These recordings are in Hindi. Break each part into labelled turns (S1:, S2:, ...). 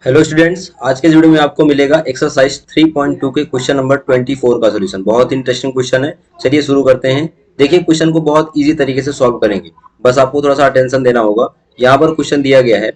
S1: हेलो स्टूडेंट्स, आज के इस वीडियो में आपको मिलेगा एक्सरसाइज 3.2 के क्वेश्चन नंबर 24 का सॉल्यूशन। बहुत इंटरेस्टिंग क्वेश्चन है। चलिए शुरू करते हैं। देखिए, क्वेश्चन को बहुत इजी तरीके से सॉल्व करेंगे, बस आपको थोड़ा सा अटेंशन देना होगा। यहाँ पर क्वेश्चन दिया गया है,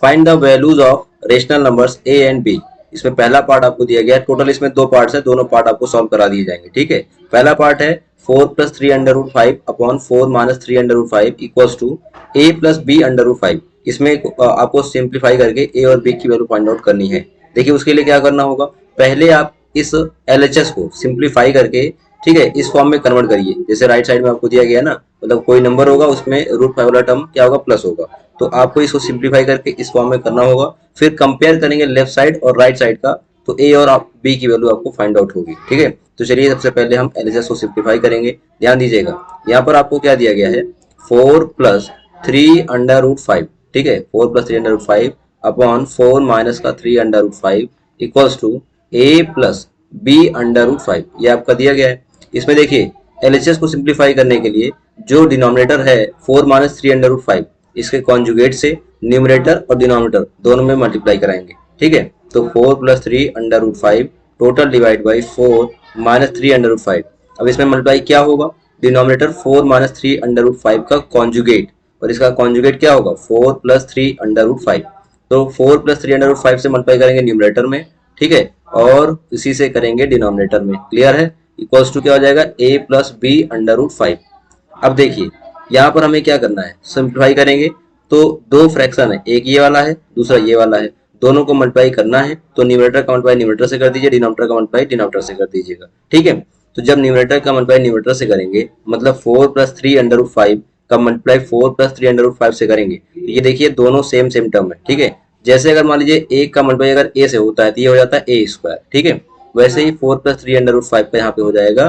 S1: find the values of rational numbers A and B. इसमें पहला पार्ट आपको दिया गया है। टोटल इसमें दो पार्ट्स है, दोनों पार्ट आपको सॉल्व करा दिए जाएंगे। ठीक है, पहला पार्ट है 4 plus 3 under root 5 upon 4 minus 3 under root 5 equals to A plus B under root 5। इसमें आपको सिंप्लीफाई करके ए और बी की वैल्यू फाइंड आउट करनी है। देखिए, उसके लिए क्या करना होगा, पहले आप इस एलएचएस को सिंप्लीफाई करके, ठीक है, इस फॉर्म में कन्वर्ट करिए। जैसे राइट साइड में आपको दिया गया है ना, मतलब कोई नंबर होगा उसमें रूट 5 वाला टर्म क्या होगा, प्लस होगा। तो आपको इसको सिंप्लीफाई करके इस फॉर्म में करना होगा। फिर कंपेयर करेंगे लेफ्ट साइड और राइट साइड का, तो ए और बी की वैल्यू आपको फाइंड आउट होगी। ठीक है, तो चलिए सबसे पहले हम एलएचएस को सिंप्लीफाई करेंगे। ध्यान दीजिएगा, यहाँ पर आपको क्या दिया गया है, 4 प्लस 3 अंडर रूट 5। ठीक है, 4 plus 3 under root 5 upon 4 minus का 3 under root 5 equals to A plus B under root 5। ये आपका दिया गया है। इसमें देखिए, एलएचएस को सिंप्लीफाई करने के लिए जो डिनोमिनेटर है 4 माइनस 3 अंडर रूट 5, इसके कॉन्जुगेट से न्यूमरेटर और डिनोमिनेटर दोनों में मल्टीप्लाई कराएंगे। ठीक है, तो 4 plus 3 under root 5 total divide by 4 minus 3 under root 5। अब इसमें मल्टीप्लाई क्या होगा, डिनोमिनेटर 4 माइनस 3 अंडर रूट 5 का कॉन्जुगेट, और इसका कॉन्जुगेट क्या होगा, 4 प्लस 3 अंडर रूट 5। तो 4 प्लस 3 अंडर रूट 5 से मल्टीप्लाई करेंगे न्यूमरेटर में, ठीक है, और इसी से करेंगे डिनोमिनेटर में। क्लियर है, इक्वल्स टू क्या हो जाएगा, A plus B under root 5। अब देखिए, यहाँ पर हमें क्या करना है, सिंप्लीफाई करेंगे तो दो फ्रैक्शन है, एक ये वाला है, दूसरा ये वाला है, दोनों को मल्टीप्लाई करना है। तो न्यूमरेटर का मल्टीप्लाई न्यूमरेटर से कर दीजिए, डिनोमिनेटर का मल्टीप्लाई डिनोमिनेटर से कर दीजिएगा। ठीक है, तो जब न्यूमरेटर का मल्टीप्लाई न्यूमरेटर से करेंगे, मतलब 4 प्लस 3 अंडर रूट 5 का मल्टीप्लाई 4 प्लस 3 अंडर रूट 5 से करेंगे, तो ये देखिए दोनों सेम सेम टर्म है। ठीक है, जैसे अगर मान लीजिए एक का मल्टीप्लाई अगर ए से होता है तो ये हो जाता है ए स्क्वायर। ठीक है, वैसे ही 4 प्लस 3 अंडर रूट 5 का यहाँ पे हो जाएगा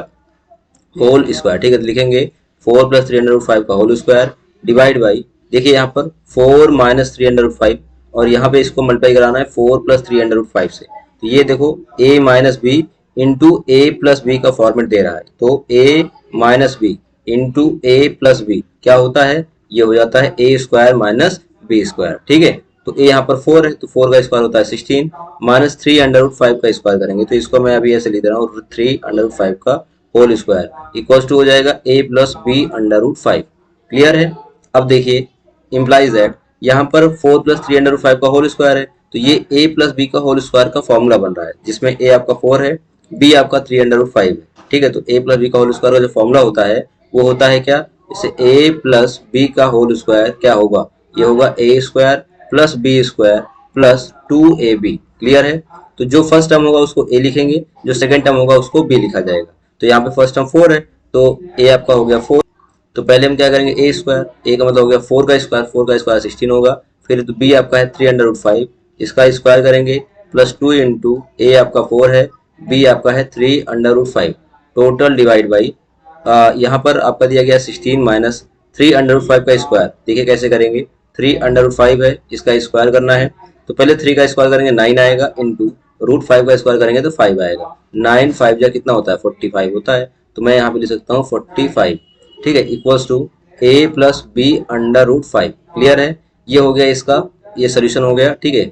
S1: होल स्क्वायर। ठीक है, तो लिखेंगे 4 प्लस 3 अंडर रूट 5 का होल स्क्वायर डिवाइड बाई, देखिए यहाँ पर 4 माइनस 3 अंडर रूट 5, और यहाँ पे इसको मल्टीप्लाई कराना है 4 प्लस 3 अंडर रूट 5 से। तो ये देखो a minus B into A plus B का फॉर्मेट दे रहा है, तो a minus B into A plus B क्या होता है, ये हो जाता है ए स्क्वायर माइनस बी स्क्वायर। ठीक है, तो a यहाँ पर 4 है, तो 4 का स्क्वायर होता है 16 माइनस 3 अंडर रूट 5 का स्क्वायर करेंगे, तो इसको मैं अभी ऐसे लिख दे रहा हूँ, 3 अंडर रूट 5 का होल स्क्वायर इक्वल्स टू हो जाएगा a plus B under root 5। Clear है। अब देखिए, इम्प्लाइज दैट यहाँ पर 4 प्लस 3 अंडर रूट 5 का होल स्क्वायर है, तो ये a प्लस बी का होल स्क्वायर का फॉर्मूला बन रहा है, जिसमें a आपका 4 है, b आपका 3 अंडर रूट 5 है। ठीक है, तो a प्लस बी का होल स्क्वायर का जो फॉर्मूला होता है वो होता है क्या, इससे a प्लस बी का होल स्क्वायर क्या होगा, ये होगा a square plus B square plus 2ab। Clear है, तो जो फर्स्ट टर्म होगा उसको a लिखेंगे, जो सेकंड टर्म होगा उसको b लिखा जाएगा। तो यहाँ पे फर्स्ट टर्म 4 है, तो a आपका हो गया 4। तो पहले हम क्या करेंगे, ए स्क्वायर, ए का मतलब हो गया 4 का स्क्वायर, 4 का स्क्वायर 16 होगा। फिर तो बी आपका है 3 अंडर रूट 5, इसका स्क्वायर करेंगे प्लस 2 इंटू ए आपका 4 है, बी आपका है 3 under root 5 total divide by, यहाँ पर आपका दिया गया 16 माइनस 3 अंडर रूट 5 का स्क्वायर। देखिए कैसे करेंगे, 3 अंडर रूट 5 है, इसका स्क्वायर करना है, तो पहले 3 का स्क्वायर करेंगे 9 आएगा, इंटू रूट 5 का स्क्वायर करेंगे तो 5 आएगा। 9 5 जा कितना होता है, 45 होता है, तो मैं यहाँ पे लिख सकता हूँ 45। ठीक है, equals to A plus B under root 5। Clear है, ये हो गया इसका, ये सोल्यूशन हो गया। ठीक है,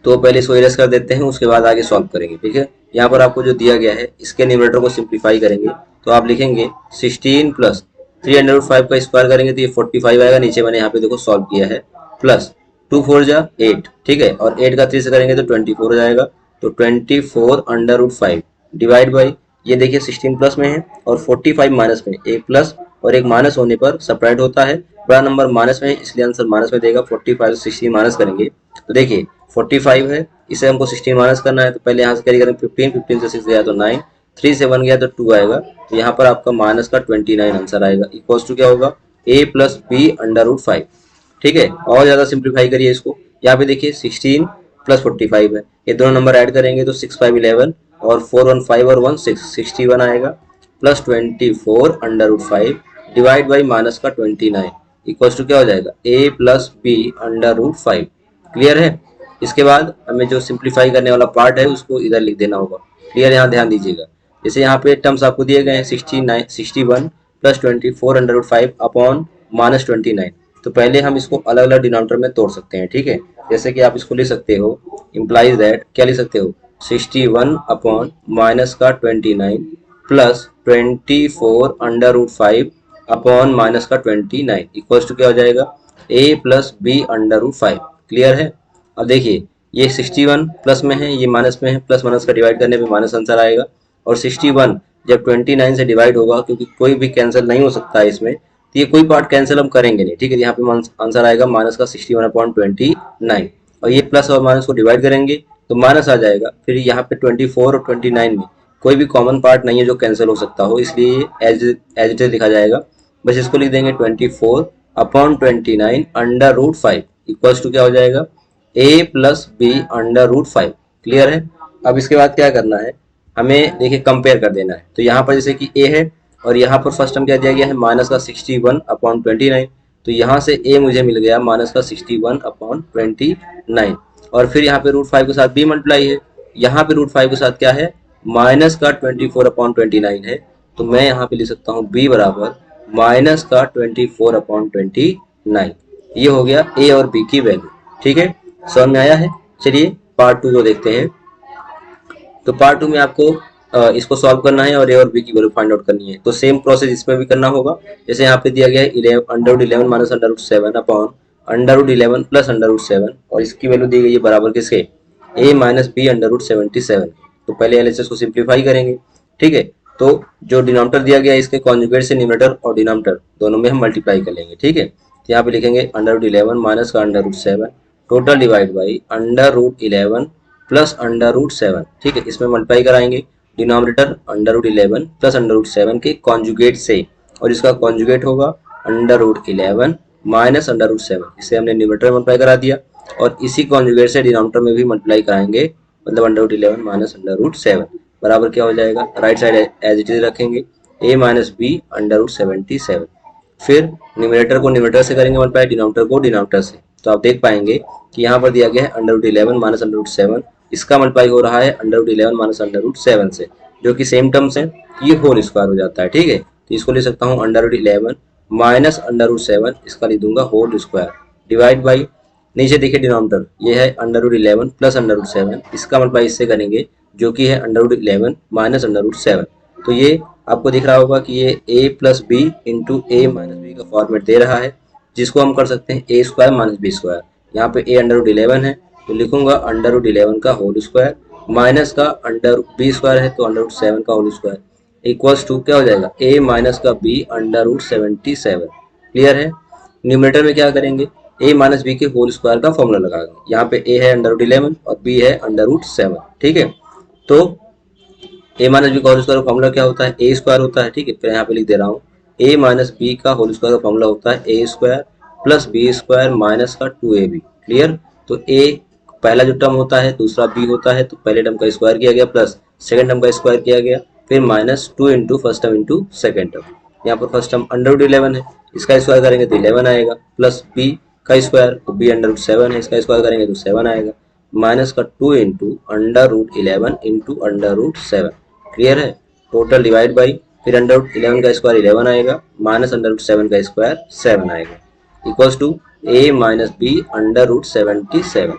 S1: तो पहले इसको इरेज कर देते हैं, उसके बाद आगे सॉल्व करेंगे। ठीक है, यहाँ पर आपको जो दिया गया है इसके न्यूमरेटर को सिंप्लीफाई करेंगे, तो आप लिखेंगे 16 प्लस 3 अंडर रूट 5 का स्क्वायर करेंगे तो ये 45 आएगा, नीचे मैंने यहाँ पे देखो सॉल्व किया है, प्लस 2 4 जा 8। ठीक है, और 8 का 3 से करेंगे तो 24 हो जाएगा, तो 24 अंडर रूट 5 डिवाइड बाई, ये देखिए 16 प्लस में है और 45 माइनस में, एक प्लस और एक माइनस होने पर सेपरेट होता है, बड़ा नंबर माइनस में है इसलिए आंसर माइनस में देगा। 45 से 16 माइनस करेंगे तो देखिए 45 है, इसे हमको 16 माइनस करना है, तो पहले यहाँ से कैरी करेंगे 15, 15 से 6 गया तो 9, 3 से 1 गया तो 2 आएगा, तो यहाँ पर आपका माइनस का 29 आंसर आएगा, इक्वल्स टू क्या होगा, a plus B under root 5। ठीक है, और ज़्यादा सिंप्लीफाई करिए इसको, यहाँ पे देखिए 16 प्लस 45 है, ये दोनों नंबर ऐड करेंगे तो 6 5 11 और 4 1 5 और 1 6, 61 आएगा, plus 24 under root 5 divide by minus का 29 इक्वल्स टू क्या हो जाएगा, a plus B under root 5। Clear है, इसके बाद हमें जो सिंप्लीफाई करने वाला पार्ट है उसको इधर लिख देना होगा। क्लियर, यहाँ ध्यान दीजिएगा, जैसे यहाँ पे टर्म्स आपको दिए गए हैं 61 plus 24 under root 5 upon minus 29, तो पहले हम इसको अलग अलग डिनोमिनेटर में तोड़ सकते हैं, ठीक है। जैसे कि आप इसको लिख सकते हो, इम्प्लाइज दैट, क्या लिख सकते हो, 61 अपॉन माइनस का 29 plus 24 under root 5 upon minus का 29 इक्वल्स टू क्या हो जाएगा, A plus B under root 5। Clear है। अब देखिए ये 61 प्लस में है, ये माइनस में है, प्लस माइनस का डिवाइड करने पे माइनस आंसर आएगा। और 61 जब 29 से डिवाइड होगा, क्योंकि कोई भी कैंसिल नहीं हो सकता है इसमें, तो ये कोई पार्ट कैंसिल हम करेंगे नहीं, ठीक है। यहाँ पे आंसर आएगा माइनस का 61/29। और ये प्लस और माइनस को डिवाइड करेंगे तो माइनस आ जाएगा। फिर यहाँ पे 24 और 29 में कोई भी कॉमन पार्ट नहीं है जो कैंसिल हो सकता हो, इसलिए एज एज इट इज लिखा जाएगा। बस इसको लिख देंगे 24/29 अंडर रूट 5 इक्वल्स टू क्या हो जाएगा, A plus B under root 5। Clear है। अब इसके बाद क्या करना है, हमें देखिए कंपेयर कर देना है। तो यहाँ पर जैसे कि ए है और यहाँ पर फर्स्ट टर्म क्या दिया गया है, माइनस का 61/29। तो यहाँ से ए मुझे मिल गया माइनस का 61/29। और फिर यहाँ पे रूट 5 के साथ बी मल्टीप्लाई है, यहाँ पे रूट 5 के साथ क्या है, माइनस का 24/29 है। तो मैं यहाँ पे लिख सकता हूँ बी बराबर माइनस का 24/29। ये हो गया ए और बी की वैल्यू, ठीक है। समझ में आया है। चलिए पार्ट 2 को देखते हैं। तो पार्ट 2 में आपको इसको सॉल्व करना है और ए और बी की वैल्यू फाइंड आउट करनी है। तो सेम प्रोसेस इसमें भी करना होगा। जैसे यहाँ पे दिया गया है 11 under root 11 minus under root 7 upon under root 11 plus under root 7, और इसकी वैल्यू दी गई है बराबर किसके, A minus B under root 77। तो पहले एलएचएस को सिंप्लीफाई करेंगे, ठीक है। तो जो डिनोमिनेटर दिया गया है इसके कॉन्जुगेट से न्यूमरेटर और डिनोमिनेटर दोनों में हम मल्टीप्लाई कर लेंगे, ठीक है। तो यहाँ पे लिखेंगे अंडर रूट 11 माइनस का under root 7 total divide by under root 11 plus under root 7, ठीक है। इसमें मल्टीप्लाई कराएंगे denominator under root 11 plus under root 7 के कॉन्जुगेट से, और इसका कॉन्जुगेट होगा under root 11 minus under root 7। इसे हमने न्यूमरेटर में मल्टीप्लाई करा दिया और इसी कॉन्जुगेट से डिनोमिनेटर में भी मल्टीप्लाई कराएंगे, मतलब under root 11 minus under root 7 बराबर क्या हो जाएगा, right side as it is रखेंगे, A minus B under root 77। फिर न्यूमरेटर को न्यूमरेटर से करेंगे मल्टीप्लाई, डिनोमिनेटर को डिनोमिनेटर से। तो आप देख पाएंगे कि यहाँ पर दिया गया है under root 11 minus under root 7, इसका मल्टीप्लाई हो रहा है under root 11 minus under root 7 से, जो कि सेम टर्म्स है, ये होल स्क्वायर हो जाता है, ठीक है। तो इसको लिख सकता हूँ under root 11 minus under root 7, इसका लिख दूंगा होल स्क्वायर डिवाइड बाई, नीचे देखिए डिनोमिनेटर ये है under root 11 plus under root 7, इसका मल्टीप्लाई इससे करेंगे जो कि है under root 11 minus under root 7। तो ये आपको दिख रहा होगा कि ये a plus B into A minus B का फॉर्मेट दे रहा है, जिसको हम कर सकते हैं A square minus B square. यहाँ पे a अंडर रूट 11 है तो लिखूंगा अंडर रूट 11 का होल स्क्वायर, माइनस का अंडर बी स्क्वायर है तो अंडर रूट 7 का होल स्क्वायर, इक्वल्स टू क्या हो जाएगा, a माइनस का b अंडर रूट 77। क्लियर है। न्यूमरेटर में क्या करेंगे, a माइनस बी के होल स्क्वायर का फॉर्मूला लगाएंगे। यहाँ पे a है अंडर रूट 11 और b है अंडर रूट 7, ठीक है। तो ए माइनस बी का होल स्क्वायर का फॉर्मूला क्या होता है, ए स्क्वायर होता है, ठीक है। फिर यहाँ पे लिख दे रहा हूँ ए माइनस बी का होल स्क्वायर का फॉर्मूला होता है ए square plus B square minus का 2ab। क्लियर। तो ए पहला जो टर्म होता है, दूसरा बी होता है, तो पहले टर्म का स्क्वायर किया गया प्लस सेकंड टर्म का स्क्वायर किया गया, फिर minus 2 into first term into second term. यहाँ पर फर्स्ट टर्म अंडर रूट 11 है, इसका स्क्वायर करेंगे तो 11 आएगा, प्लस बी का स्क्वायर, तो बी अंडर रूट 7 है, इसका स्क्वायर करेंगे तो 7 आएगा, माइनस का 2 into under root 11 into under root 7। Clear है। टोटल डिवाइड बाई, फिर अंडर रूट 11 का स्क्वायर 11 आएगा, माइनस अंडर रूट 7 का स्क्वायर 7 आएगा, equals to a minus B under root 77।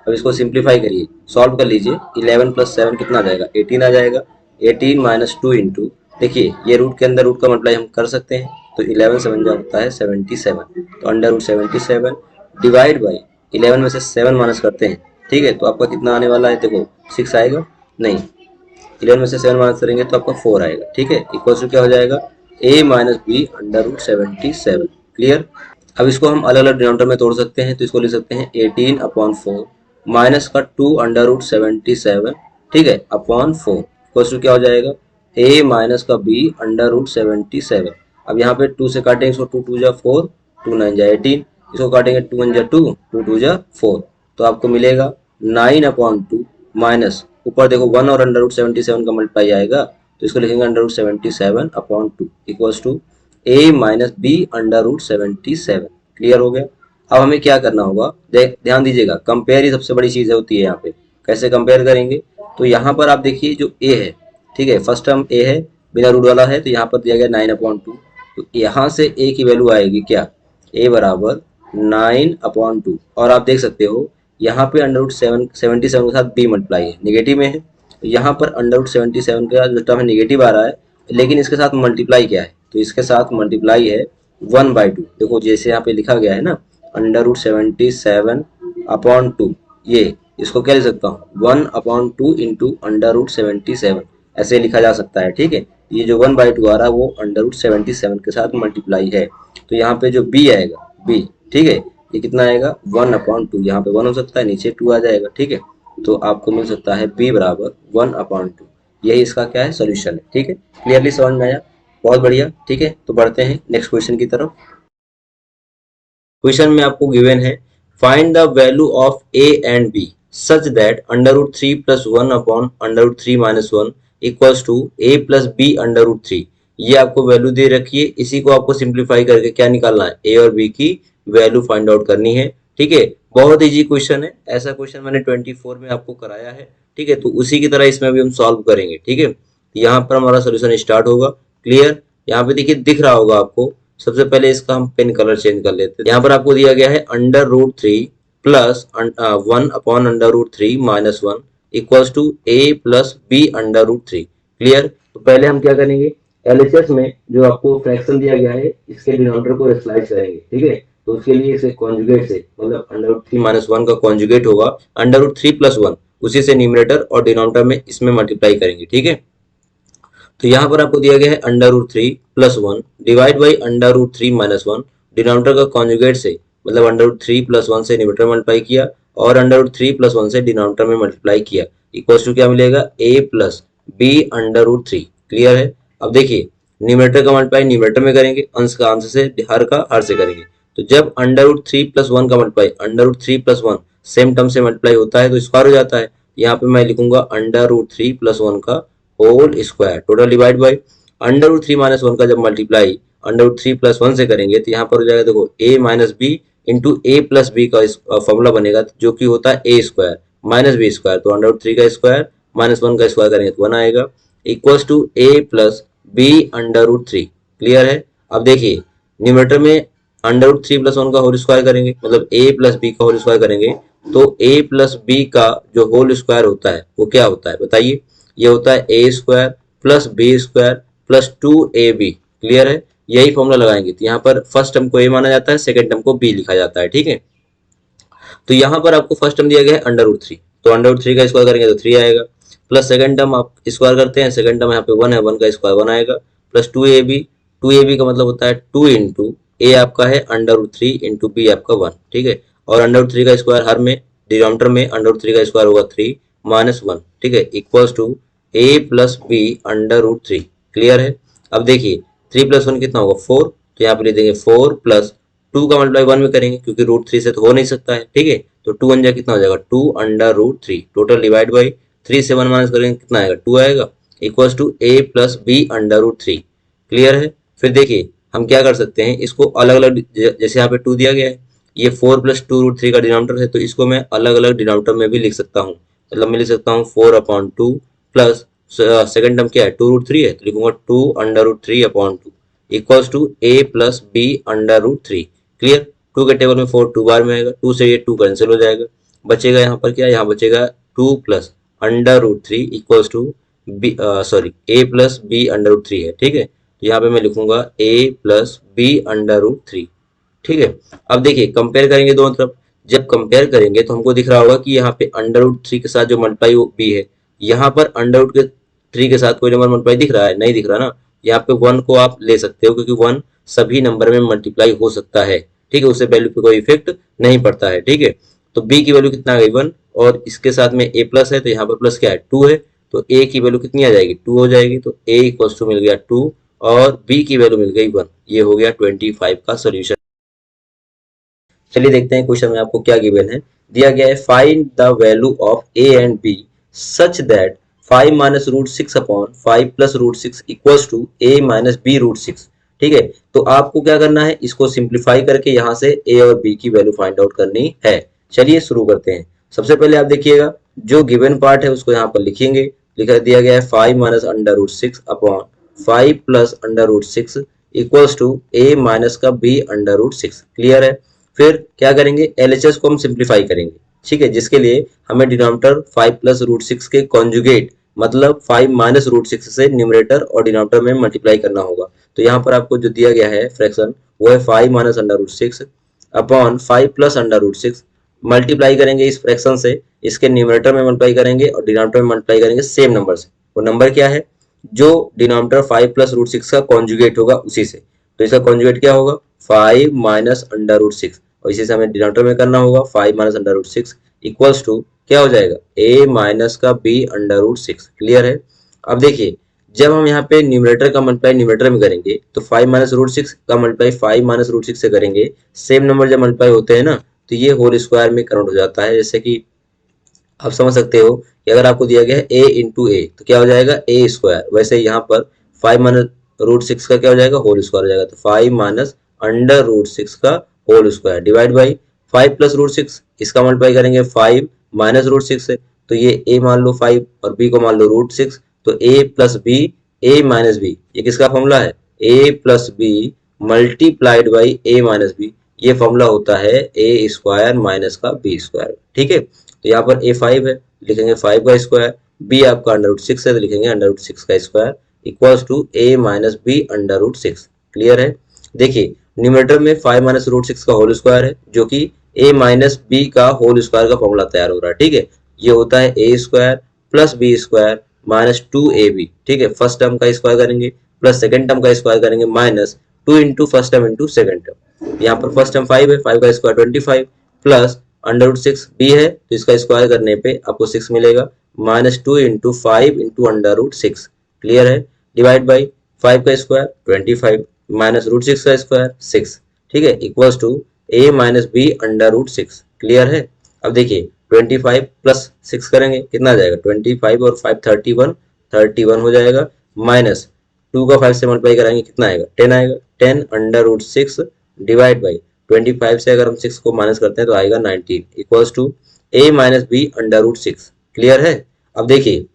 S1: अब इसको सिंप्लीफाई करिए, सॉल्व कर लीजिए, 11 प्लस 7 कितना आ जाएगा, 18 आ जाएगा। 18 माइनस 2 इंटू, देखिए ये रूट के अंदर रूट का मल्टीप्लाई हम कर सकते हैं, तो 11 7 जा होता है 77, तो अंडर रूट 77 डिवाइड बाई 11 में से 7 माइनस करते हैं, ठीक है। तो आपका कितना आने वाला है, देखो 6 आएगा, नहीं 11 में से 7 माइनस करेंगे तो आपका 4 आएगा, ठीक है। इक्वल टू क्या हो जाएगा, a minus B under root 77। Clear. अब इसको हम अलग अलग डिनोमिनेटर में तोड़ सकते हैं, तो इसको लिख सकते हैं 18/4 माइनस का 2 अंडर रूट 77, ठीक है, अपॉन 4 इक्वल टू क्या हो जाएगा, a माइनस का b अंडर रूट 77। अब यहाँ पे 2 से काटेंगे, इसको 2 2 जा 4, 2 9 जा 18, इसको काटेंगे 2 1 जा 2, 2 2 जा 4, तो आपको मिलेगा 9/2 माइनस, ऊपर देखो 1 और अंडर रूट 77 का मल्टीप्लाई आएगा, तो इसको लिखेंगे under root 77/2 equals to a minus B under root 77। Clear हो गया। अब हमें क्या करना होगा, ध्यान दीजिएगा, कंपेयर ही सबसे बड़ी चीज होती है यहाँ पे। कैसे कंपेयर करेंगे, तो यहाँ पर आप देखिए जो a है, ठीक है, फर्स्ट टर्म a है, बिना रूट वाला है, तो यहाँ पर दिया गया 9/2, तो यहाँ से a की वैल्यू आएगी क्या, ए बराबर 9/2। और आप देख सकते हो यहाँ पे √77 के साथ बी मल्टीप्लाई है, निगेटिव में है। यहाँ पर √77 का जो टर्म है निगेटिव आ रहा है, लेकिन इसके साथ मल्टीप्लाई क्या है, तो इसके साथ मल्टीप्लाई है 1/2। देखो जैसे यहाँ पे लिखा गया है ना, √77/2, ये इसको क्या लिख सकता हूँ, 1/2 इंटू √77, ऐसे लिखा जा सकता है। ठीक है, ये जो 1/2 आ रहा है वो √77 के साथ मल्टीप्लाई है। तो यहाँ पे जो बी आएगा, बी, ठीक है, ये कितना आएगा 1/2। यहाँ पे 1 हो सकता है, नीचे 2 आ जाएगा। ठीक है, तो आपको मिल सकता है बी बराबर 1/2। यही इसका क्या है, सोल्यूशन है। ठीक है, क्लियरली समझ में आया, बहुत बढ़िया। ठीक है, तो बढ़ते हैं नेक्स्ट क्वेश्चन की तरफ। क्वेश्चन में आपको गिवन है find the value of a and b such that √3 + 1 upon √3 - 1 equals to A plus b √3। ये आपको वैल्यू दे रखी है, इसी को आपको सिंप्लीफाई करके क्या निकालना है, ए और बी की वैल्यू फाइंड आउट करनी है। ठीक है, बहुत इजी क्वेश्चन है, ऐसा क्वेश्चन मैंने 24 में आपको कराया है। ठीक है, तो उसी की तरह इसमें भी हम सॉल्व करेंगे। ठीक है, यहाँ पर हमारा सोल्यूशन स्टार्ट होगा। क्लियर, यहाँ पे देखिए दिख रहा होगा आपको। सबसे पहले इसका हम पेन कलर चेंज कर लेते हैं। यहाँ पर आपको दिया गया है √3 plus 1/√3 - 1 equals to A plus b √3। Clear, तो पहले हम क्या करेंगे, एलएचएस में जो आपको फ्रैक्शन दिया गया है इसके डिनोमिनेटर को रेशनलाइज करेंगे। ठीक है, तो उसके लिए इसे कॉन्जुगेट से, मतलब √3 - 1 का कॉन्जुगेट होगा √3 + 1, उसी से न्यूमरेटर और डिनोमिनेटर में इसमें मल्टीप्लाई करेंगे। ठीक है, तो यहाँ पर आपको दिया गया है √3 + 1 डिवाइड बाई √3 - 1, डिनोमिनेटर का कॉन्जुगेट से, मतलब √3 + 1 से न्यूमरेटर मल्टीप्लाई किया और √3 + 1 से डिनोमिनेटर में मल्टीप्लाई किया, इक्वल्स टू क्या मिलेगा, a प्लस बी √3। क्लियर है, अब देखिए न्यूमरेटर का मल्टीप्लाई न्यूमरेटर में करेंगे, अंश का अंश से, हर का हर से करेंगे। तो जब √3 + 1 का मल्टीप्लाई √3 + 1 सेम टर्म से मल्टीप्लाई होता है तो स्क्वायर हो जाता है। यहाँ पे मैं लिखूंगा √3 + 1 का whole square, total divide by √3 - 1 का जब मल्टीप्लाई √3 + 1 से करेंगे तो यहाँ पर हो जाएगा, देखो a minus B into A plus B का फॉर्मूला बनेगा जो कि होता है a square minus B square. तो √3 का स्क्वायर माइनस 1 का स्क्वायर करेंगे तो 1 आएगा, equals to a plus b √3। Clear है, अब देखिए न्यूमरेटर में √3 + 1 का होल स्क्वायर करेंगे, मतलब a प्लस बी का होल स्क्वायर करेंगे, तो a प्लस बी का जो होल स्क्वायर होता है वो क्या होता है बताइए, ये होता है a square plus B square plus 2ab। Clear है, यही फॉर्मूला लगाएंगे तो यहाँ पर फर्स्ट टर्म को a माना जाता है, सेकंड टर्म को b लिखा जाता है। ठीक है, तो यहाँ पर आपको फर्स्ट टर्म दिया गया है √3, तो √3 का स्क्वायर करेंगे तो 3 आएगा, प्लस सेकंड टर्म आप स्क्वायर करते हैं, सेकंड टर्म यहाँ पे 1 है, 1 का स्क्वायर 1 आएगा, प्लस 2ab, 2ab का मतलब होता है 2 इंटू ए आपका है √3 इंटू बी आपका 1। ठीक है, और √3 का स्क्वायर हर में, डिनोमिनेटर में √3 का स्क्वायर होगा 3 माइनस 1। ठीक है, equals to a plus b √3। Clear है, अब देखिए 3 + 1 कितना होगा 4, तो यहाँ पे लिख देंगे 4 प्लस 2 का मल्टीप्लाई 1 में करेंगे क्योंकि √3 से तो हो नहीं सकता है। ठीक है, तो 2 1 जा कितना हो जाएगा 2 √3, टोटल डिवाइड बाई 3 से 1 माइनस करेंगे कितना आएगा 2 आएगा, equals to a plus b √3। Clear है, फिर देखिए हम क्या कर सकते हैं, इसको अलग अलग, जैसे यहाँ पे 2 दिया गया है, ये 4 + 2√3 का डिनोमिनेटर है, तो इसको मैं अलग अलग डिनोमिनेटर में भी लिख सकता हूँ। मतलब मैं लिख सकता हूँ 4/2 प्लस सेकंड टर्म क्या है 2√3 है, तो लिखूंगा 2 √3/2 equals to a plus b √3। Clear, 2 के टेबल में 4 2 बार में आएगा, 2 से ये 2 कैंसिल हो जाएगा, बचेगा यहाँ पर क्या, यहाँ बचेगा 2 plus √3 equals to b, sorry a plus b √3 है। ठीक है, तो यहाँ पे मैं लिखूंगा a प्लस बी √3। ठीक है, अब देखिए कंपेयर करेंगे दोनों तरफ, जब कंपेयर करेंगे तो हमको दिख रहा होगा कि यहाँ पे √3 के साथ जो मल्टीप्लाई वो b है, यहाँ पर √3 के साथ कोई नंबर मल्टीप्लाई दिख रहा है, नहीं दिख रहा ना। यहाँ पे 1 को आप ले सकते हो क्योंकि 1 सभी नंबर में मल्टीप्लाई हो सकता है। ठीक है, उससे वैल्यू पे कोई इफेक्ट नहीं पड़ता है। ठीक है, तो b की वैल्यू कितना आ गई 1, और इसके साथ में a प्लस है तो यहाँ पर प्लस क्या है 2 है, तो a की वैल्यू कितनी आ जाएगी 2 हो जाएगी, तो a इक्वल्स टू मिल गया 2 और b की वैल्यू मिल गई 1। ये हो गया 25 का सोल्यूशन। चलिए देखते हैं क्वेश्चन में आपको क्या गिवन है, दिया गया है find the value of a and b such that 5 minus √6 upon 5 plus √6 equals to a minus b √6। ठीक है, तो आपको क्या करना है, इसको सिंप्लीफाई करके यहाँ से a और b की वैल्यू फाइंड आउट करनी है। चलिए शुरू करते हैं। सबसे पहले आप देखिएगा जो गिवन पार्ट है उसको यहाँ पर लिखेंगे, लिखा दिया गया है 5 minus √6 upon 5 plus √6 equals to A minus का B under root six. Clear है। फिर क्या करेंगे, एलएचएस को हम सिंप्लीफाई करेंगे, ठीक है, जिसके लिए हमें डिनोमिनेटर 5 प्लस रूट सिक्स के कॉन्जुगेट मतलब 5 माइनस रूट सिक्स से न्यूमरेटर और डिनोमिनेटर में मल्टीप्लाई करना होगा। तो यहाँ पर आपको जो दिया गया है फ्रैक्शन वो है 5 minus under root six upon 5 plus under root six. Multiply करेंगे इस फ्रैक्शन से, इसके न्यूमरेटर में मल्टीप्लाई करेंगे और डिनोमिनेटर में मल्टीप्लाई करेंगे सेम नंबर से। वो नंबर क्या है, जो डिनोमिनेटर 5 प्लस रूट सिक्स का कॉन्जुगेट होगा उसी से। तो इसका कॉन्जुगेट क्या होगा, 5 माइनस अंडर रूट सिक्स, और इसी से हमें डिनोमिनेटर में करना होगा 5 minus under root six equals to क्या हो जाएगा, a माइनस का b under root six. Clear है। अब देखिए, जब हम यहाँ पे न्यूमरेटर का मल्टीप्लाई न्यूमरेटर में करेंगे तो 5 माइनस रूट सिक्स का मल्टीप्लाई 5 माइनस रूट सिक्स से करेंगे, सेम नंबर जब मल्टीप्लाई होते हैं ना तो ये होल स्क्वायर में कन्वर्ट हो जाता है। जैसे कि आप समझ सकते हो कि अगर आपको दिया गया है a इंटू ए तो क्या हो जाएगा ए स्क्वायर, वैसे यहाँ पर 5 माइनस रूट सिक्स का क्या हो जाएगा, होल स्क्वायर हो जाएगा। तो 5 माइनस अंडर रूट सिक्स का whole square divide by 5 plus root six, इसका मल्टीप्लाई करेंगे 5 माइनस रूट सिक्स से, तो ये a मान लो 5 और b को मान लो रूट सिक्स, तो a plus b a minus b, ये किसका फॉर्मूला है, a plus b multiplied by a minus b, ये फॉर्मूला होता है ए स्क्वायर माइनस का बी स्क्वायर। ठीक है। तो यहाँ पर a5 है, लिखेंगे 5 का स्क्वायर, b आपका अंडर रूट सिक्स है तो लिखेंगे अंडर रूट सिक्स का square equals to a minus B under root six. Clear है। देखिए न्यूमरेटर में 5 माइनस रूट सिक्स का होल स्क्वायर है जो कि a माइनस बी का होल स्क्वायर का फॉर्मूला तैयार हो रहा है। ठीक है। ये होता है a square plus B square minus 2ab। ठीक है। फर्स्ट टर्म का स्क्वायर करेंगे प्लस सेकंड टर्म का स्क्वायर करेंगे minus 2 into first term into second term. यहाँ पर फर्स्ट टर्म 5 है, 5 का square 25 plus under root six b है तो इसका स्क्वायर करने पे आपको 6 मिलेगा minus 2 into 5 into under root six. Clear है। डिवाइड बाई 5 का स्क्वायर 25 माइनस रूट सिक्स का स्क्वायर 6। ठीक है। Equals to a minus B under root six. Clear है। अब देखिए 25 प्लस 6 करेंगे कितना आ जाएगा, 25 और 5 31 हो जाएगा माइनस 2 का 5 से मल्टीप्लाई कराएंगे कितना आएगा, 10 आएगा, 10 under root six divide by 25 से अगर हम 6 को माइनस करते हैं तो आएगा 19 equals to a minus B under root six. Clear है। अब देखिए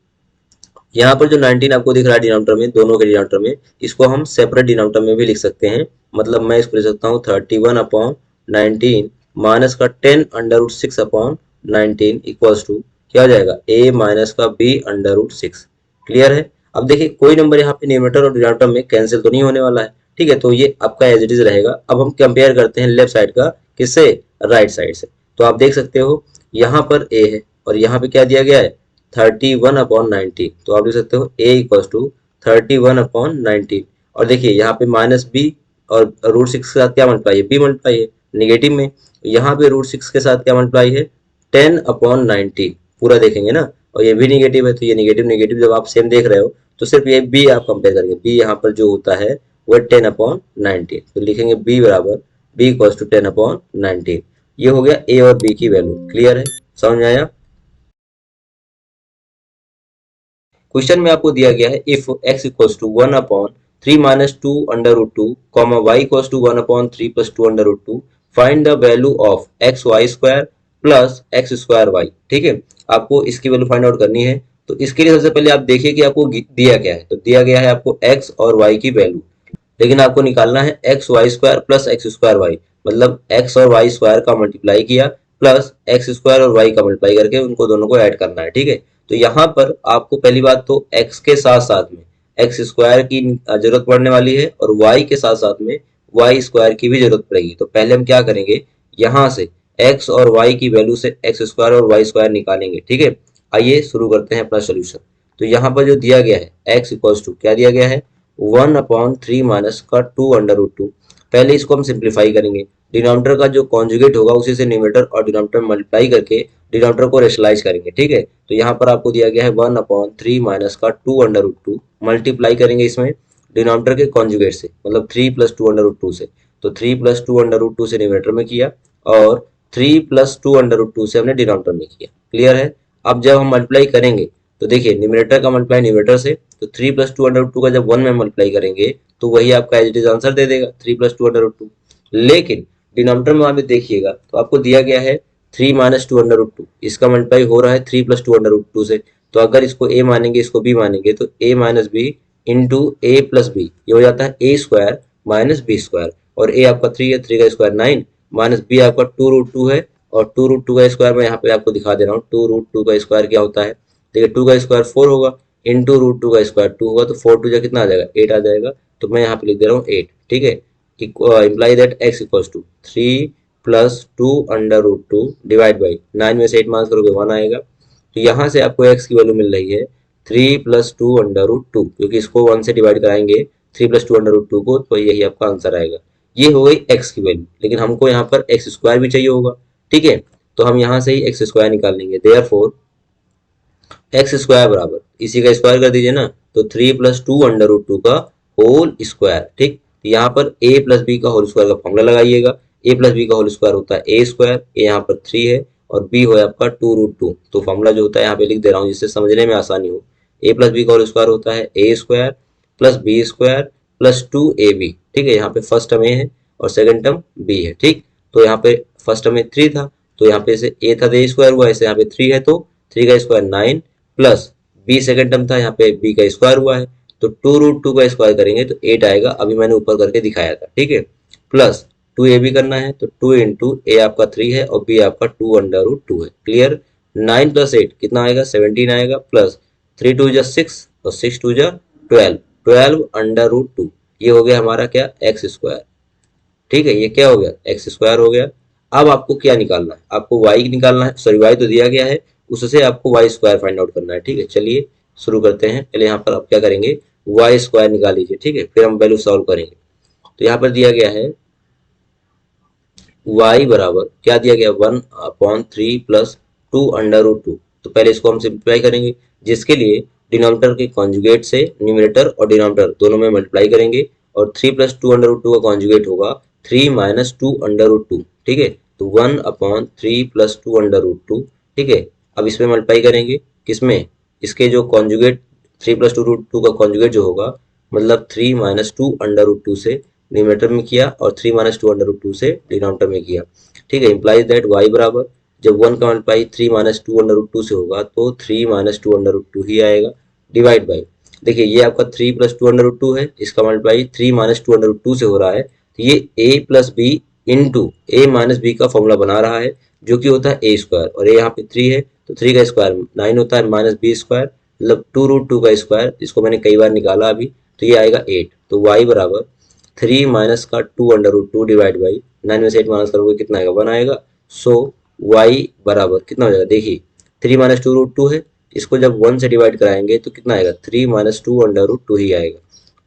S1: यहाँ पर जो 19 आपको दिख रहा है डिनोमिनेटर में, दोनों के डिनोमिनेटर में, इसको हम सेपरेट डिनोमिनेटर में भी लिख सकते हैं। मतलब मैं इसको लिख सकता हूँ 31 अपॉन 19 माइनस का 10 under root six upon 19 equals to क्या हो जाएगा, a माइनस का b under root six. Clear है। अब देखिए कोई नंबर यहाँ पे न्यूमरेटर और डिनोमिनेटर में कैंसिल तो नहीं होने वाला है। ठीक है। तो ये आपका एज इट इज रहेगा। अब हम कंपेयर करते हैं लेफ्ट साइड का किससे, राइट साइड से। तो आप देख सकते हो यहाँ पर a है और यहाँ पे क्या दिया गया है 31 अपॉन 19, तो आप देख सकते हो a इक्वल्स टू 31 अपॉन 19। और देखिए यहाँ पे माइनस b और रूट सिक्स के साथ क्या मल्टीप्लाई है, b मल्टीप्लाई है निगेटिव में, यहाँ पे रूट सिक्स के साथ क्या मल्टीप्लाई है 10 अपॉन 19, पूरा देखेंगे ना, और ये भी निगेटिव है तो ये निगेटिव निगेटिव जब आप सेम देख रहे हो तो सिर्फ ये b आप कंपेयर करेंगे, b यहाँ पर जो होता है वो 10 अपॉन 19, तो लिखेंगे b बराबर b इक्वल्स टू 10 अपॉन 19। ये हो गया a और b की वैल्यू। क्लियर है, समझ में आया। क्वेश्चन में आपको दिया गया है if x equals to 1 upon 3 minus 2 under root 2 comma y equals to 1 upon 3 plus 2 under root 2 find the value of x y square plus x square y. ठीक है। आपको इसकी वैल्यू फाइंड आउट करनी है। तो इसके लिए सबसे पहले आप देखिए कि आपको दिया क्या है। तो दिया गया है आपको x और y की वैल्यू, लेकिन आपको निकालना है x y square plus x square y, मतलब एक्स और वाई स्क्वायर का मल्टीप्लाई किया प्लस एक्स स्क्वायर और वाई का मल्टीप्लाई करके उनको दोनों को ऐड करना है। ठीक है। तो यहाँ पर आपको पहली बात तो x के साथ साथ में एक्स स्क्वायर की जरूरत पड़ने वाली है और y के साथ साथ में वाई स्क्वायर की भी जरूरत पड़ेगी। तो पहले हम क्या करेंगे, यहाँ से x और y की वैल्यू से एक्स स्क्वायर और वाई स्क्वायर निकालेंगे। ठीक है। आइए शुरू करते हैं अपना सोल्यूशन। तो यहाँ पर जो दिया गया है x इक्वल्स टू क्या दिया गया है 1 अपॉन 3 माइनस का 2 अंडर रूट 2। पहले इसको हम सिंप्लीफाई करेंगे, डिनोमिनेटर का जो कॉन्जुगेट होगा उसी से न्यूमरेटर और डिनोमिनेटर मल्टीप्लाई करके डिनोमिनेटर को रेशनलाइज करेंगे। ठीक है। तो यहाँ पर आपको दिया गया है 1 अपॉन 3 माइनस का 2 अंडर रूट 2, मल्टीप्लाई करेंगे इसमें डिनोमिनेटर के कॉन्जुगेट से, मतलब 3 प्लस 2 अंडर रूट 2 से। तो 3 प्लस 2 अंडर रूट 2 से न्यूमरेटर में किया और 3 प्लस 2 अंडर रूट 2 से हमने डिनोमिनेटर में किया। क्लियर है। अब जब हम मल्टीप्लाई करेंगे तो देखिए न्यूमरेटर का मल्टीप्लाई न्यूमरेटर से, तो 3 प्लस 2 अंडर रूट 2 का जब 1 में मल्टीप्लाई करेंगे तो वही आपका एज इट इज आंसर दे देगा 3 प्लस 2 अंडर रूट 2। लेकिन डिनोमिनेटर में वहां पे देखिएगा तो आपको दिया गया है 3 माइनस 2 अंडर रूट 2, इसका मल्टीप्लाई हो रहा है 3 प्लस 2 अंडर रूट 2 से। तो अगर इसको a मानेंगे इसको b मानेंगे तो a minus B into A plus b, ये हो जाता है a square minus B square, और ए आपका 3 है, 3 का स्क्वायर 9, माइनस बी आपका 2√2 है, और 2√2 का स्क्वायर मैं यहाँ पे आपको दिखा दे रहा हूँ। 2√2 का स्क्वायर क्या होता है, देखिए 2 का स्क्वायर 4 होगा, इंटू √2 का स्क्वायर 2 होगा, तो 4 2 जा कितना आ जाएगा, 8 आ जाएगा। तो मैं यहाँ पे लिख दे रहा हूँ 8, ठीक है। Imply that x equals to 3 प्लस 2√2 डिवाइड बाई 9 में से 8 माइनस करोगे 1 आएगा। तो यहाँ से आपको x की वैल्यू मिल रही है 3 प्लस 2√2, क्योंकि इसको 1 से डिवाइड कराएंगे 3 प्लस 2√2 को, तो यही आपका आंसर आएगा। ये हो गई x की वैल्यू, लेकिन हमको यहाँ पर x स्क्वायर भी चाहिए होगा, ठीक है। तो हम यहाँ से ही x स्क्वायर निकाल लेंगे, देयरफॉर एक्स स्क्वायर बराबर इसी का स्क्वायर कर दीजिए ना, तो 3 प्लस 2√2 का होल स्क्वायर, ठीक। यहाँ पर a प्लस बी का होल स्क्वायर का फॉर्मूला लगाइएगा। a प्लस बी का होल स्क्वायर होता है a स्क्वायर, a यहाँ पर 3 है और b हो आपका 2√2, तो फॉर्मूला जो होता है यहाँ पे लिख दे रहा हूँ जिससे समझने में आसानी हो। a प्लस बी का होल स्क्वायर होता है a square plus B square plus 2ab, ठीक है। यहाँ पे फर्स्ट टर्म a है और सेकंड टर्म b है, ठीक। तो यहाँ पे फर्स्ट टर्म में 3 था, तो यहाँ पे से a था तो a स्क्वायर हुआ, ऐसे यहाँ पे 3 है तो 3 का square 9 plus b second term था, यहाँ पे बी का स्क्वायर हुआ है, तो 2√2 का स्क्वायर करेंगे तो 8 आएगा, अभी मैंने ऊपर करके दिखाया था, ठीक है। प्लस 2a भी करना है, तो 2 इंटू ए आपका 3 है और बी आपका 2√2 है, क्लियर। 9 प्लस 8 कितना आएगा, 17 आएगा, प्लस 3 2 जा 6 और 6 2 जा 12, 12√2, ये हो गया हमारा क्या, एक्स स्क्वायर, ठीक है। ये क्या हो गया, एक्स स्क्वायर हो गया। अब आपको क्या निकालना है, आपको वाई निकालना है, सॉरी वाई तो दिया गया है, उससे आपको वाई स्क्वायर फाइंड आउट करना है, ठीक है। चलिए शुरू करते हैं। पहले यहाँ पर आप क्या करेंगे, वाई स्क्वायर निकाल लीजिए, ठीक है, फिर हम वैल्यू सॉल्व करेंगे। तो यहाँ पर दिया गया है वाई बराबर क्या दिया गया, 1/3 प्लस 2√2, तो पहले इसको हम सिंप्लीफाई करेंगे, जिसके लिए डिनोमिनेटर के कॉन्जुगेट से न्यूमरेटर और डिनोमिनेटर दोनों में मल्टीप्लाई करेंगे, और 3 प्लस 2√2 का कॉन्जुगेट होगा 3 माइनस 2√2, ठीक है। तो 1/3 प्लस 2√2, ठीक है। अब इसमें मल्टीप्लाई करेंगे किसमें, इसके जो कॉन्जुगेट 3 प्लस 2√2 का कॉन्जुगेट जो होगा, मतलब 3 माइनस 2√2 से न्यूमरेटर में किया और 3 माइनस 2√2 से डिनोमिनेटर में किया, ठीक है। इंप्लाइज दैट y बराबर जब 1 का मल्टीप्लाई 3 माइनस 2√2 से होगा तो 3 माइनस 2√2 ही आएगा, डिवाइड बाई, देखिए ये आपका 3 प्लस 2√2 है, इसका मल्टीप्लाई 3 माइनस 2√2 से हो रहा है, तो ये a plus B into A minus B का फॉर्मूला बना रहा है, जो कि होता है a स्क्वायर, और ये यहाँ पे 3 है तो 3 का स्क्वायर 9 होता है, माइनस बी स्क्वायर मतलब 2√2 का स्क्वायर, इसको मैंने कई बार निकाला अभी, तो ये आएगा 8। तो y बराबर 3 माइनस का 2√2 डिवाइड बाई 9 में से 8 माइनस करोगे कितना आएगा, 1 आएगा। सो y बराबर कितना हो जाएगा, देखिए 3 माइनस 2√2 है, इसको जब 1 से डिवाइड कराएंगे तो कितना आएगा, 3 माइनस 2√2 ही आएगा,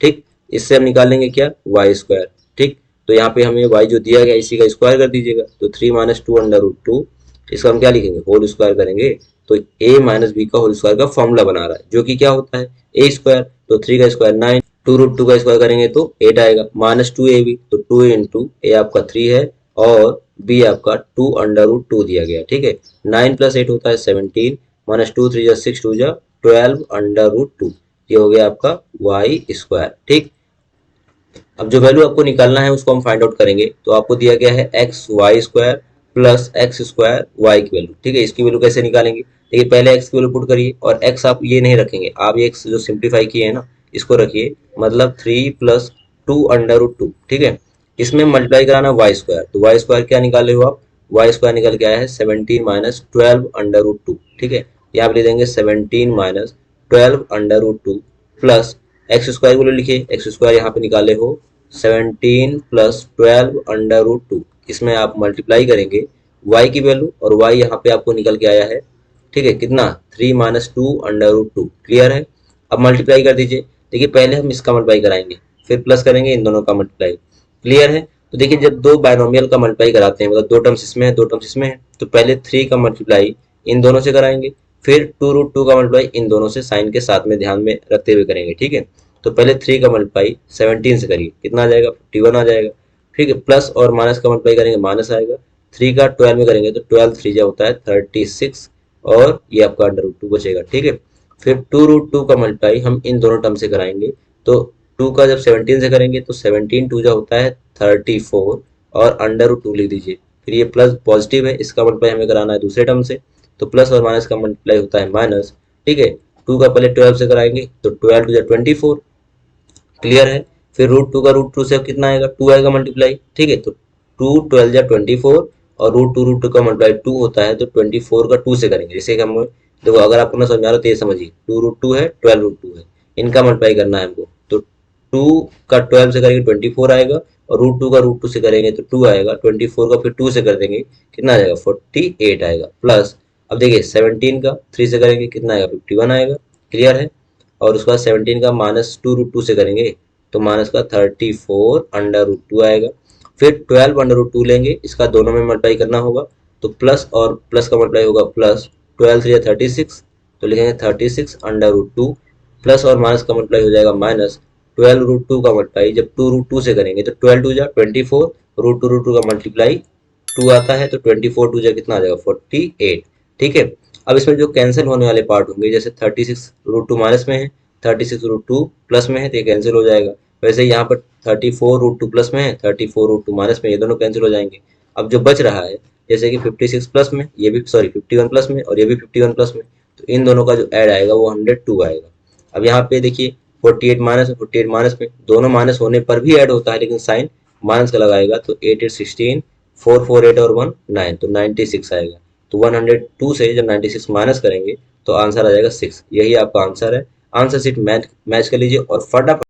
S1: ठीक। इससे हम निकालेंगे क्या, वाई स्क्वायर, ठीक। तो यहाँ पे हमें y जो दिया गया इसी का स्क्वायर कर दीजिएगा, तो 3 माइनस 2√2, इसका हम क्या लिखेंगे, होल स्क्वायर करेंगे, तो a माइनस बी का होल स्क्वायर का फॉर्मूला बना रहा है, जो कि क्या होता है a स्क्वायर, तो 3 का स्क्वायर 9, 2√2 का स्क्वायर करेंगे तो 8 आएगा, माइनस 2ab, तो 2 इंटू ए आपका 3 है और b आपका 2√2 दिया गया, ठीक है। 9 प्लस 8 होता है 17, माइनस 2 3 जा 6 2 जा 12√2, ये हो गया आपका वाई स्क्वायर, ठीक। अब जो वैल्यू आपको निकालना है उसको हम फाइंड आउट करेंगे, तो आपको दिया गया है x y square plus x square y की वैल्यू, ठीक है। इसकी वैल्यू कैसे निकालेंगे, देखिए पहले एक्स की वैल्यू पुट करिए, और एक्स आप ये नहीं रखेंगे, आप ये एक्स जो सिंप्लीफाई किए हैं ना इसको रखिए, मतलब 3 प्लस 2√2, ठीक है। इसमें मल्टीप्लाई कराना वाई स्क्वायर, तो वाई स्क्वायर क्या निकाले हो आप, वाई स्क्वायर निकल के आया है 17 माइनस 12√2, ठीक है। यहाँ पे ले देंगे 17 माइनस 12√2 प्लस एक्स स्क्वायर को लिखिए, एक्स स्क्वायर यहाँ पे निकाले हो 17 प्लस 12√2, इसमें आप मल्टीप्लाई करेंगे y की वैल्यू, और y यहाँ पे आपको निकल के आया है, ठीक है, कितना 3 माइनस 2√2, क्लियर है। अब मल्टीप्लाई कर दीजिए, देखिए पहले हम इसका मल्टीप्लाई कराएंगे फिर प्लस करेंगे इन दोनों का मल्टीप्लाई, क्लियर है। तो देखिए जब दो बायनोमियल का मल्टीप्लाई कराते हैं, मतलब दो टर्म्स इसमें है दो टर्म्स इसमें है, तो पहले 3 का मल्टीप्लाई इन दोनों से कराएंगे, फिर 2√2 का मल्टीप्लाई इन दोनों से साइन के साथ में ध्यान में रखते हुए करेंगे, ठीक है। तो पहले 3 का मल्टीप्लाई 17 से करिए, कितना आ जाएगा 51 आ जाएगा, ठीक है। प्लस और माइनस का मल्टीप्लाई करेंगे माइनस आएगा, 3 का 12 में करेंगे तो 12 3 जा होता है 36, और ये आपका √2 बचेगा, ठीक है। फिर 2√2 का मल्टीप्लाई हम इन दोनों टर्म से कराएंगे, तो 2 का जब 17 से करेंगे तो 17 2 जा होता है 34, और √2 लिख दीजिए, फिर ये प्लस पॉजिटिव है, इसका मल्टीप्लाई हमें कराना है दूसरे टर्म से, तो प्लस और माइनस का मल्टीप्लाई होता है माइनस, ठीक है। 2 का पहले 12 से कराएंगे तो 12 2 जा 24, क्लियर है। फिर √2 का √2 से कितना आएगा, 2 आएगा मल्टीप्लाई, ठीक है। तो 2 12 जा 24 और √2 का मल्टीप्लाई 2 होता है, तो 24 का 2 से करेंगे। जैसे कि हम देखो, अगर आपको ना समझ में आ रहा हो तो ये समझिए, 2 √2 है, 12 √2 है, इनका मल्टीप्लाई करना है हमको। तो 2 का 12 से करेंगे 24 आएगा, और √2 का √2 से करेंगे तो 2 आएगा, 24 का फिर 2 से कर देंगे कितना आ जाएगा, 48 आएगा। प्लस अब देखिए 17 का 3 से करेंगे कितना आएगा, 51 आएगा। क्लियर है। और उसके बाद 17 का -2 √2 से करेंगे तो माइनस का 34 √2 आएगा। फिर 12 √2 लेंगे, इसका दोनों में मल्टीप्लाई करना होगा, तो प्लस और प्लस का मल्टीप्लाई होगा, प्लस 12 3 36, तो लिखेंगे 36 √2, प्लस और माइनस का मल्टीप्लाई हो जाएगा माइनस 12 √2 का मल्टीप्लाई जब 2 √2 से करेंगे तो 12 2 जा 24, √2 का मल्टीप्लाई 2 आता है, तो 24 2 जा कितना आ जाएगा, 48। ठीक है। अब इसमें जो कैंसिल होने वाले पार्ट होंगे, जैसे 36 √2 माइनस में है, 36 √2 प्लस में है, तो ये कैंसिल हो जाएगा। वैसे यहाँ पर 34 √2 प्लस में है, 34 √2 माइनस में, ये दोनों कैंसिल हो जाएंगे। अब जो बच रहा है, जैसे कि 56 प्लस में, ये भी सॉरी 51 प्लस में, और ये भी 51 प्लस में, तो इन दोनों का जो ऐड आएगा वो 102 आएगा। अब यहाँ पे देखिए 48 माइनस, 48 माइनस में, दोनों माइनस होने पर भी ऐड होता है, लेकिन साइन माइनस का लगाएगा, तो 8 8 16, 4 4 8 और 1 9, तो 96 आएगा। तो 102 से जब 96 माइनस करेंगे तो आंसर आ जाएगा 6। यही आपका आंसर है। आंसर सीट मैच कर लीजिए और फटाफट